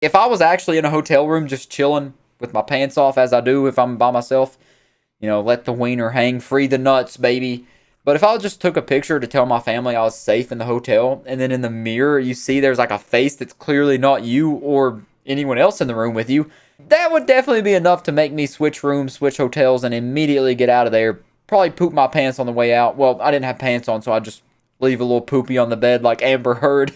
If I was actually in a hotel room just chilling with my pants off, as I do if I'm by myself, let the wiener hang, free the nuts, baby. But if I just took a picture to tell my family I was safe in the hotel, and then in the mirror you see there's like a face that's clearly not you or anyone else in the room with you, that would definitely be enough to make me switch rooms, switch hotels, and immediately get out of there. Probably poop my pants on the way out. Well, I didn't have pants on, so I just leave a little poopy on the bed like Amber Heard.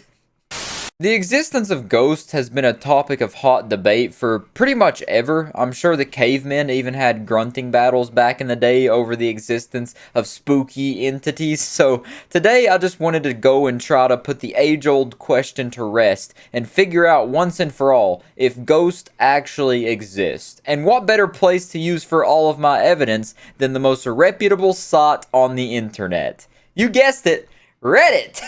The existence of ghosts has been a topic of hot debate for pretty much ever. I'm sure the cavemen even had grunting battles back in the day over the existence of spooky entities. So today I just wanted to go and try to put the age-old question to rest and figure out once and for all if ghosts actually exist. And what better place to use for all of my evidence than the most reputable site on the internet? You guessed it, Reddit!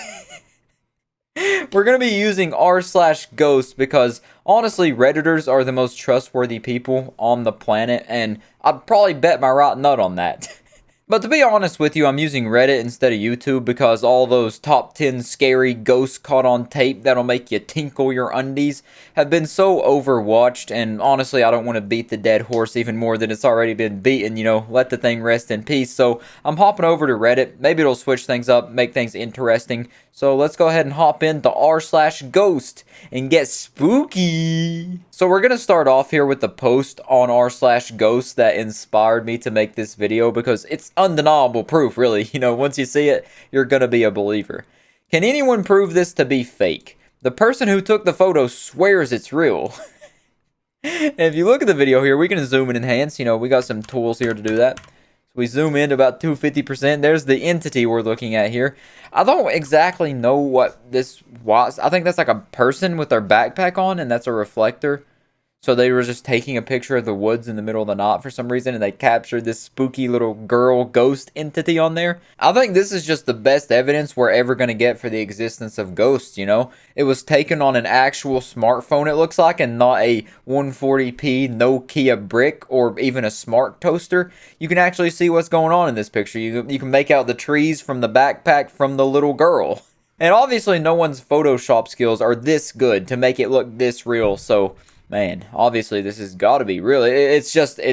We're going to be using r/ghost because honestly, Redditors are the most trustworthy people on the planet, and I'd probably bet my right nut on that. But to be honest with you, I'm using Reddit instead of YouTube because all those top 10 scary ghosts caught on tape that'll make you tinkle your undies have been so overwatched, and honestly, I don't want to beat the dead horse even more than it's already been beaten, let the thing rest in peace. So I'm hopping over to Reddit. Maybe it'll switch things up, make things interesting. So let's go ahead and hop into r/ghost and get spooky. So we're going to start off here with the post on r/ghost that inspired me to make this video because it's undeniable proof, really. Once you see it, you're going to be a believer. Can anyone prove this to be fake? The person who took the photo swears it's real. And if you look at the video here, we can zoom and enhance. We got some tools here to do that. We zoom in to about 250%. There's the entity we're looking at here. I don't exactly know what this was. I think that's like a person with their backpack on, and that's a reflector. So they were just taking a picture of the woods in the middle of the night for some reason, and they captured this spooky little girl ghost entity on there. I think this is just the best evidence we're ever going to get for the existence of ghosts, It was taken on an actual smartphone, it looks like, and not a 140p Nokia brick or even a smart toaster. You can actually see what's going on in this picture. You can make out the trees from the backpack from the little girl. And obviously no one's Photoshop skills are this good to make it look this real, so man, obviously this has got to be real. It's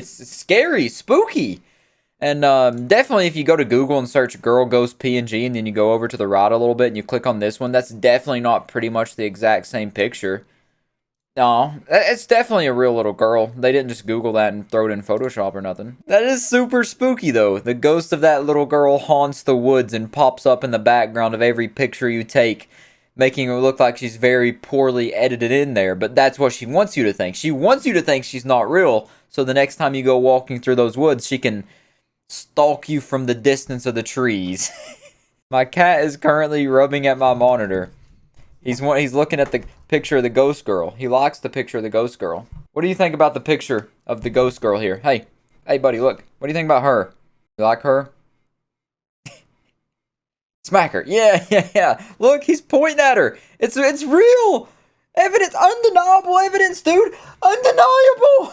scary, spooky. And definitely if you go to Google and search girl ghost PNG and then you go over to the right a little bit and you click on this one, that's definitely not pretty much the exact same picture. No, it's definitely a real little girl. They didn't just Google that and throw it in Photoshop or nothing. That is super spooky though. The ghost of that little girl haunts the woods and pops up in the background of every picture you take, making her look like she's very poorly edited in there, but that's what she wants you to think. She wants you to think she's not real, so the next time you go walking through those woods, she can stalk you from the distance of the trees. My cat is currently rubbing at my monitor. He's looking at the picture of the ghost girl. He likes the picture of the ghost girl. What do you think about the picture of the ghost girl here? Hey buddy, look. What do you think about her? You like her? Smack her. Yeah. Look, he's pointing at her. It's real. Evidence. Undeniable evidence, dude. Undeniable.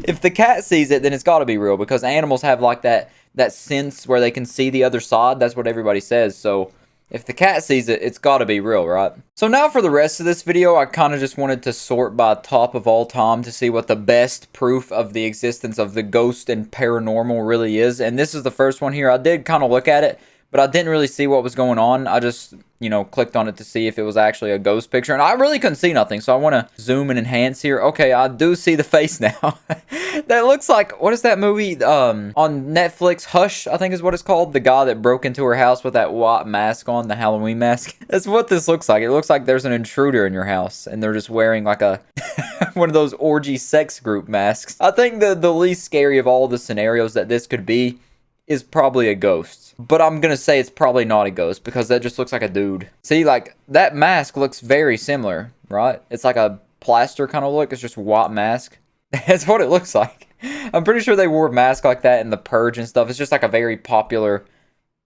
If the cat sees it, then it's got to be real because animals have like that sense where they can see the other side. That's what everybody says. So if the cat sees it, it's got to be real, right? So now for the rest of this video, I kind of just wanted to sort by top of all time to see what the best proof of the existence of the ghost and paranormal really is. And this is the first one here. I did kind of look at it, but I didn't really see what was going on. I just, clicked on it to see if it was actually a ghost picture. And I really couldn't see nothing. So I want to zoom and enhance here. Okay, I do see the face now. That looks like, what is that movie on Netflix? Hush, I think is what it's called. The guy that broke into her house with that white mask on, the Halloween mask. That's what this looks like. It looks like there's an intruder in your house. And they're just wearing like a one of those orgy sex group masks. I think the least scary of all the scenarios that this could be is probably a ghost. But I'm gonna say it's probably not a ghost because that just looks like a dude. See, like, that mask looks very similar, right? It's like a plaster kind of look. It's just a white mask. That's what it looks like. I'm pretty sure they wore masks like that in The Purge and stuff. It's just like a very popular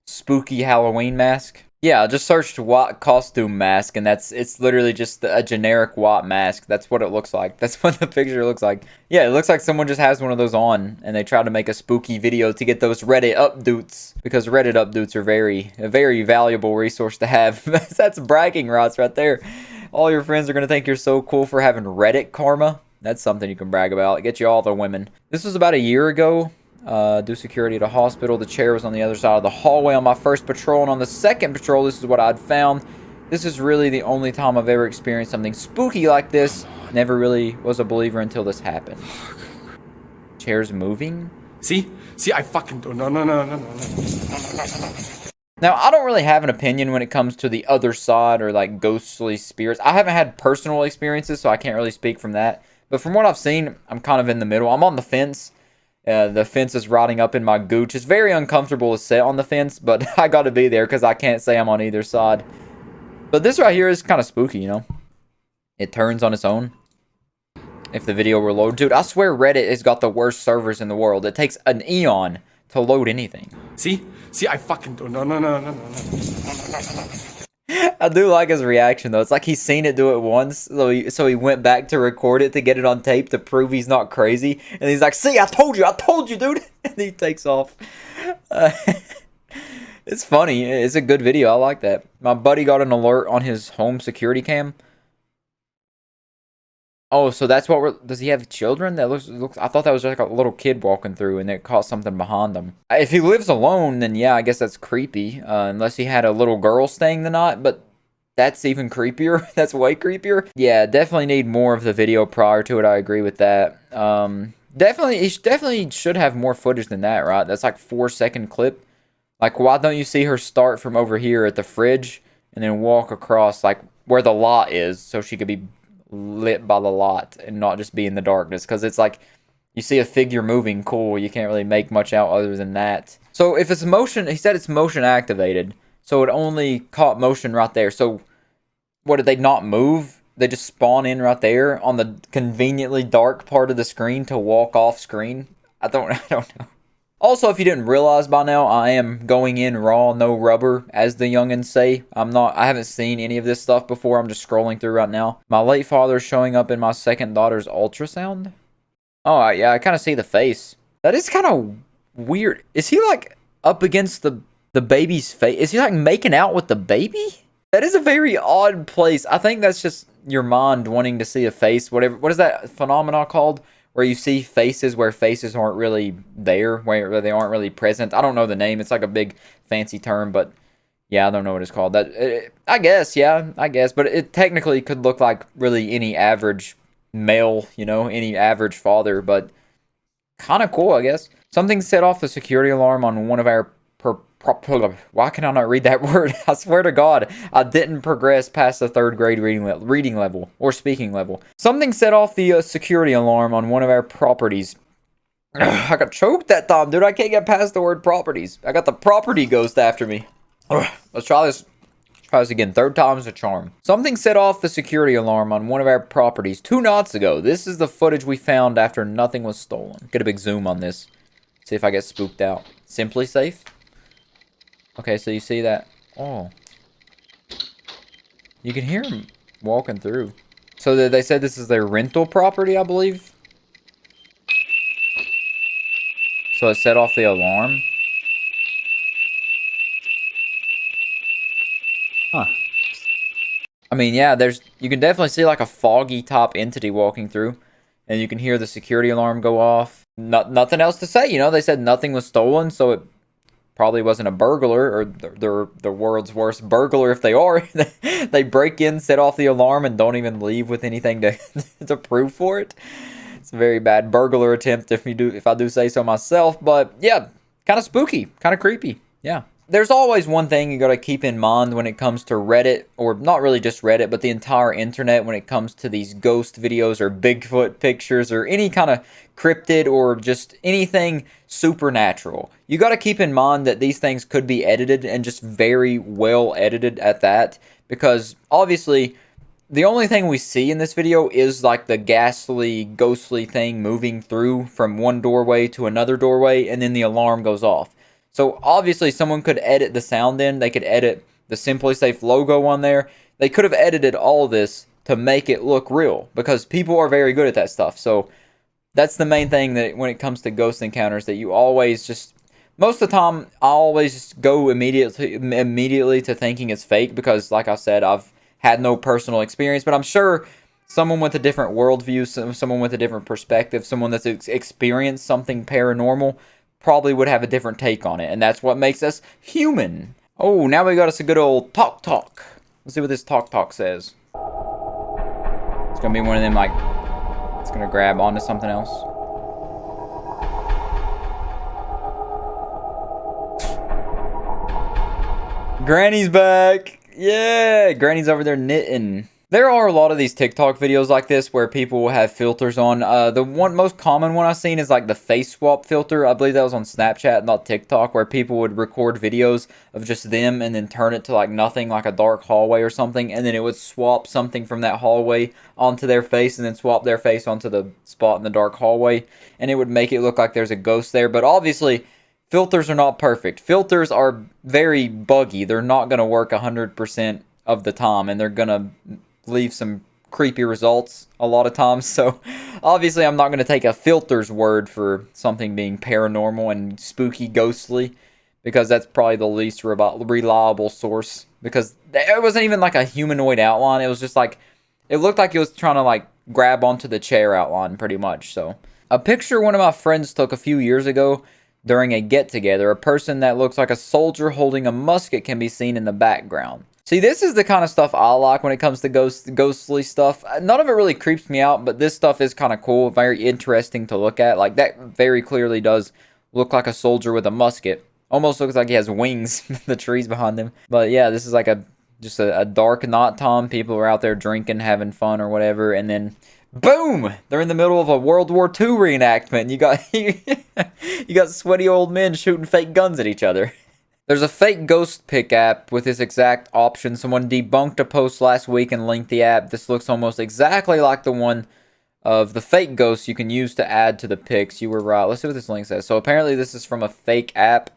spooky Halloween mask. Yeah, I just searched white costume mask, and it's literally just a generic white mask. That's what it looks like. That's what the picture looks like. Yeah, it looks like someone just has one of those on, and they try to make a spooky video to get those Reddit updates, because Reddit updates are a very valuable resource to have. That's bragging rights right there. All your friends are going to think you're so cool for having Reddit karma. That's something you can brag about. Get you all the women. This was about a year ago. Do security at a hospital. The chair was on the other side of the hallway on my first patrol. And on the second patrol, this is what I'd found. This is really the only time I've ever experienced something spooky like this. Never really was a believer until this happened. Chair's moving? See, I fucking don't. No. Now, I don't really have an opinion when it comes to the other side or like ghostly spirits. I haven't had personal experiences, so I can't really speak from that. But from what I've seen, I'm kind of in the middle. I'm on the fence. The fence is rotting up in my gooch. It's very uncomfortable to sit on the fence, but I got to be there because I can't say I'm on either side. But this right here is kind of spooky, you know. It turns on its own. If the video were loaded. Dude, I swear Reddit has got the worst servers in the world. It takes an eon to load anything. See, I fucking don't. No. I do like his reaction though. It's like he's seen it do it once, so he went back to record it to get it on tape to prove he's not crazy. And he's like, "See, I told you, dude." And he takes off. It's funny. It's a good video. I like that. My buddy got an alert on his home security cam. Oh, so that's what does he have children? That looks. I thought that was like a little kid walking through, and it caught something behind him. If he lives alone, then yeah, I guess that's creepy. Unless he had a little girl staying the night, but that's even creepier. That's way creepier. Yeah, definitely need more of the video prior to it. I agree with that. Definitely should have more footage than that, right? That's like 4-second clip. Like, why don't you see her start from over here at the fridge and then walk across like where the lot is, so she could be lit by the lot and not just be in the darkness? Because it's like you see a figure moving, cool, you can't really make much out other than that. So if it's motion, he said it's motion activated, so it only caught motion right there. So what, did they not move? They just spawn in right there on the conveniently dark part of the screen to walk off screen? I don't know. Also, if you didn't realize by now, I am going in raw, no rubber, as the youngins say. I haven't seen any of this stuff before. I'm just scrolling through right now. My late father is showing up in my second daughter's ultrasound. Oh, yeah, I kind of see the face. That is kind of weird. Is he, like, up against the baby's face? Is he, like, making out with the baby? That is a very odd place. I think that's just your mind wanting to see a face. Whatever. What is that phenomenon called? Where you see faces where faces aren't really there, where they aren't really present. I don't know the name. It's like a big fancy term, but yeah, I don't know what it's called. I guess, but it technically could look like really any average male, you know, any average father, but kind of cool, I guess. Something set off the security alarm on one of our why can I not read that word? I swear to God, I didn't progress past the 3rd grade reading level or speaking level. Something set off the security alarm on one of our properties. I got choked that time, dude. I can't get past the word properties. I got the property ghost after me. Let's try this. Try this again. 3rd time's a charm. Something set off the security alarm on one of our properties 2 nights ago. This is the footage we found after nothing was stolen. Get a big zoom on this. See if I get spooked out. Simply safe. Okay, so you see that. Oh. You can hear him walking through. So they said this is their rental property, I believe. So it set off the alarm. Huh. I mean, yeah, you can definitely see like a foggy top entity walking through. And you can hear the security alarm go off. Nothing else to say, you know. They said nothing was stolen, so it probably wasn't a burglar, or they're the world's worst burglar if they are. They break in, set off the alarm, and don't even leave with anything to prove for it. It's a very bad burglar attempt if I do say so myself. But yeah, kind of spooky, kind of creepy. Yeah. There's always one thing you got to keep in mind when it comes to Reddit, or not really just Reddit, but the entire internet when it comes to these ghost videos or Bigfoot pictures or any kind of cryptid or just anything supernatural. You got to keep in mind that these things could be edited, and just very well edited at that, because obviously the only thing we see in this video is like the ghastly, ghostly thing moving through from one doorway to another doorway, and then the alarm goes off. So obviously someone could edit the sound in. They could edit the Simply Safe logo on there. They could have edited all this to make it look real, because people are very good at that stuff. So that's the main thing that when it comes to ghost encounters, that you always just, most of the time, I always just go immediately to thinking it's fake, because like I said, I've had no personal experience, but I'm sure someone with a different worldview, someone with a different perspective, someone that's experienced something paranormal probably would have a different take on it, and that's what makes us human. Oh, now we got us a good old talk. Let's see what this talk says. It's gonna be one of them, like, it's gonna grab onto something else. Granny's back! Yeah! Granny's over there knitting. There are a lot of these TikTok videos like this where people will have filters on. The most common one I've seen is like the face swap filter. I believe that was on Snapchat, not TikTok, where people would record videos of just them and then turn it to like nothing, like a dark hallway or something, and then it would swap something from that hallway onto their face and then swap their face onto the spot in the dark hallway, and it would make it look like there's a ghost there. But obviously, filters are not perfect. Filters are very buggy. They're not going to work 100% of the time, and they're going to leave some creepy results a lot of times. So obviously I'm not going to take a filter's word for something being paranormal and spooky, ghostly, because that's probably the least reliable source, because it wasn't even like a humanoid outline. It was just like, it looked like it was trying to like grab onto the chair outline pretty much. So a picture one of my friends took a few years ago during a get-together, a person that looks like a soldier holding a musket can be seen in the background. See, this is the kind of stuff I like when it comes to ghostly stuff. None of it really creeps me out, but this stuff is kind of cool, very interesting to look at. Like, that very clearly does look like a soldier with a musket. Almost looks like he has wings, the trees behind him. But yeah, this is like just a dark night time. People are out there drinking, having fun or whatever, and then boom! They're in the middle of a World War II reenactment. You got sweaty old men shooting fake guns at each other. There's a fake ghost pick app with this exact option. Someone debunked a post last week and linked the app. This looks almost exactly like the one of the fake ghosts you can use to add to the pics. You were right. Let's see what this link says. So apparently this is from a fake app.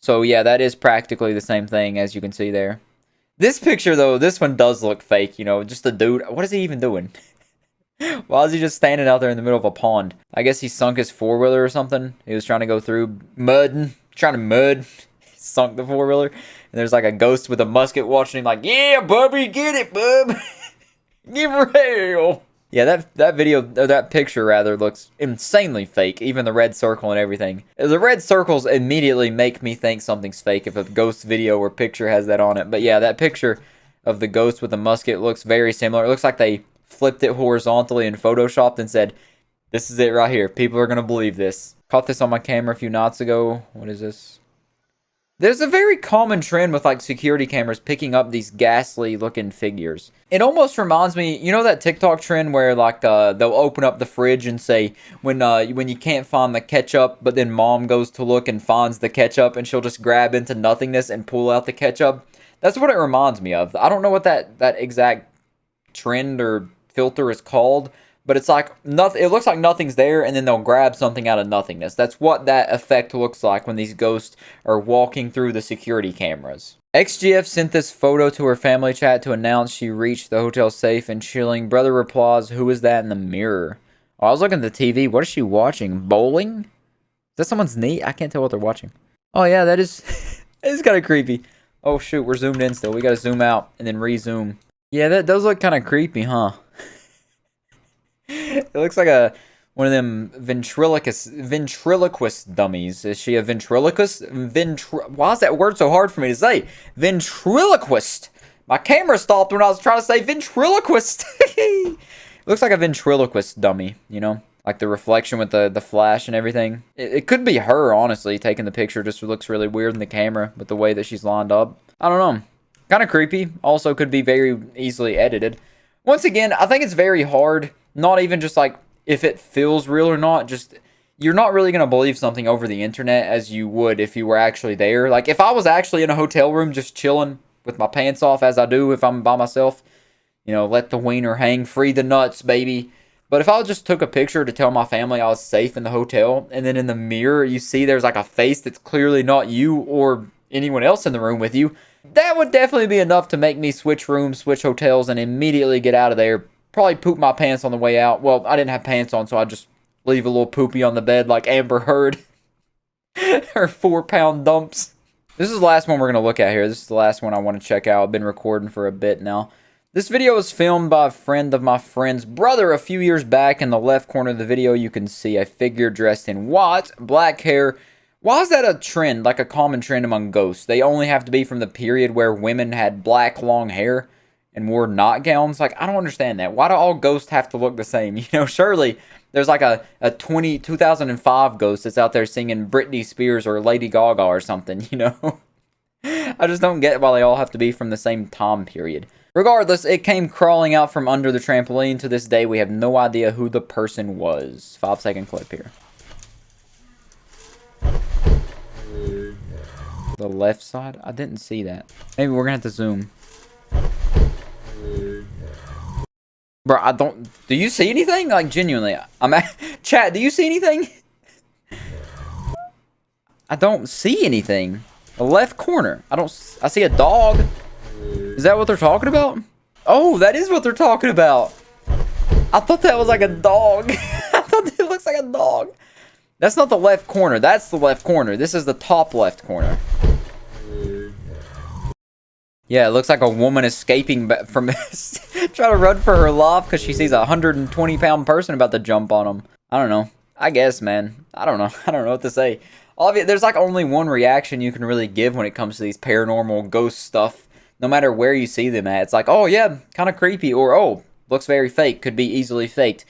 So yeah, that is practically the same thing as you can see there. This picture though, this one does look fake, you know, just a dude. What is he even doing? Why is he just standing out there in the middle of a pond? I guess he sunk his four-wheeler or something. He was trying to go through trying to mud. Sunk the four-wheeler, and there's like a ghost with a musket watching him like, yeah, Bubby, get it, bub. Give her hell. Yeah, that video, or that picture rather, looks insanely fake. Even the red circle and everything. The red circles immediately make me think something's fake if a ghost video or picture has that on it. But yeah, that picture of the ghost with the musket looks very similar. It looks like they flipped it horizontally and photoshopped and said, this is it right here. People are going to believe this. Caught this on my camera a few nights ago. What is this? There's a very common trend with like security cameras picking up these ghastly looking figures. It almost reminds me, you know that TikTok trend where like they'll open up the fridge and say when you can't find the ketchup, but then mom goes to look and finds the ketchup and she'll just grab into nothingness and pull out the ketchup. That's what it reminds me of. I don't know what that exact trend or filter is called, but it's like nothing. It looks like nothing's there, and then they'll grab something out of nothingness. That's what that effect looks like when these ghosts are walking through the security cameras. XGF sent this photo to her family chat to announce she reached the hotel safe and chilling. Brother replies, "Who is that in the mirror?" Oh, I was looking at the TV. What is she watching? Bowling? Is that someone's knee? I can't tell what they're watching. Oh yeah, that is. That is kind of creepy. Oh shoot, we're zoomed in still. We gotta zoom out and then re-zoom. Yeah, that does look kind of creepy, huh? It looks like one of them ventriloquist dummies. Is she a ventriloquist? Why is that word so hard for me to say? Ventriloquist. My camera stopped when I was trying to say ventriloquist. Looks like a ventriloquist dummy, you know? Like the reflection with the flash and everything. It could be her, honestly, taking the picture. Just looks really weird in the camera with the way that she's lined up. I don't know. Kind of creepy. Also could be very easily edited. Once again, I think it's very hard. Not even just like if it feels real or not, just you're not really going to believe something over the internet as you would if you were actually there. Like if I was actually in a hotel room just chilling with my pants off as I do if I'm by myself, you know, let the wiener hang, free the nuts, baby. But if I just took a picture to tell my family I was safe in the hotel, and then in the mirror you see there's like a face that's clearly not you or anyone else in the room with you, that would definitely be enough to make me switch rooms, switch hotels, and immediately get out of there. Probably poop my pants on the way out. Well, I didn't have pants on, so I just leave a little poopy on the bed like Amber Heard. Her 4-pound dumps. This is the last one we're going to look at here. This is the last one I want to check out. I've been recording for a bit now. This video was filmed by a friend of my friend's brother a few years back. In the left corner of the video, you can see a figure dressed in white, black hair. Why is that a trend, like a common trend among ghosts? They only have to be from the period where women had black, long hair and wore nightgowns? Like, I don't understand that. Why do all ghosts have to look the same? You know, surely there's like a 2005 ghost that's out there singing Britney Spears or Lady Gaga or something, you know? I just don't get why they all have to be from the same time period. Regardless, it came crawling out from under the trampoline. To this day, we have no idea who the person was. 5-second clip here. The left side? I didn't see that. Maybe we're gonna have to zoom. Bro, I don't... Do you see anything? Like, genuinely. Chat, do you see anything? I don't see anything. The left corner. I see a dog. Is that what they're talking about? Oh, that is what they're talking about. I thought that was like a dog. I thought it looks like a dog. That's not the left corner. That's the left corner. This is the top left corner. Yeah, it looks like a woman escaping from trying to run for her life because she sees a 120-pound person about to jump on them. I don't know. I guess, man. I don't know. I don't know what to say. There's like only one reaction you can really give when it comes to these paranormal ghost stuff. No matter where you see them at. It's like, oh yeah, kind of creepy. Or, oh, looks very fake. Could be easily faked.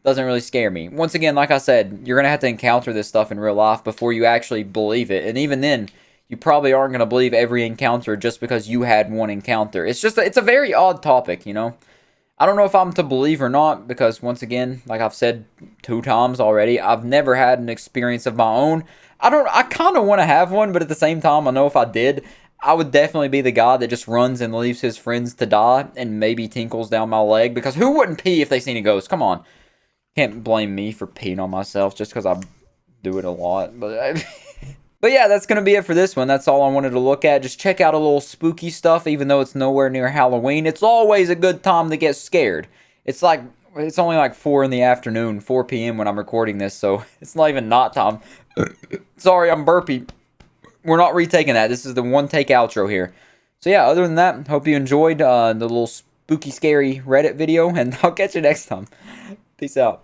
Doesn't really scare me. Once again, like I said, you're going to have to encounter this stuff in real life before you actually believe it. And even then, you probably aren't going to believe every encounter just because you had one encounter. It's a very odd topic, you know. I don't know if I'm to believe or not because, once again, like I've said 2 times already, I've never had an experience of my own. I kind of want to have one, but at the same time, I know if I did, I would definitely be the guy that just runs and leaves his friends to die and maybe tinkles down my leg. Because who wouldn't pee if they seen a ghost? Come on. Can't blame me for peeing on myself just because I do it a lot. But yeah, that's going to be it for this one. That's all I wanted to look at. Just check out a little spooky stuff, even though it's nowhere near Halloween. It's always a good time to get scared. It's only like 4 in the afternoon, 4 p.m. when I'm recording this, so it's not even not time. Sorry, I'm burpy. We're not retaking that. This is the one take outro here. So yeah, other than that, hope you enjoyed the little spooky, scary Reddit video, and I'll catch you next time. Peace out.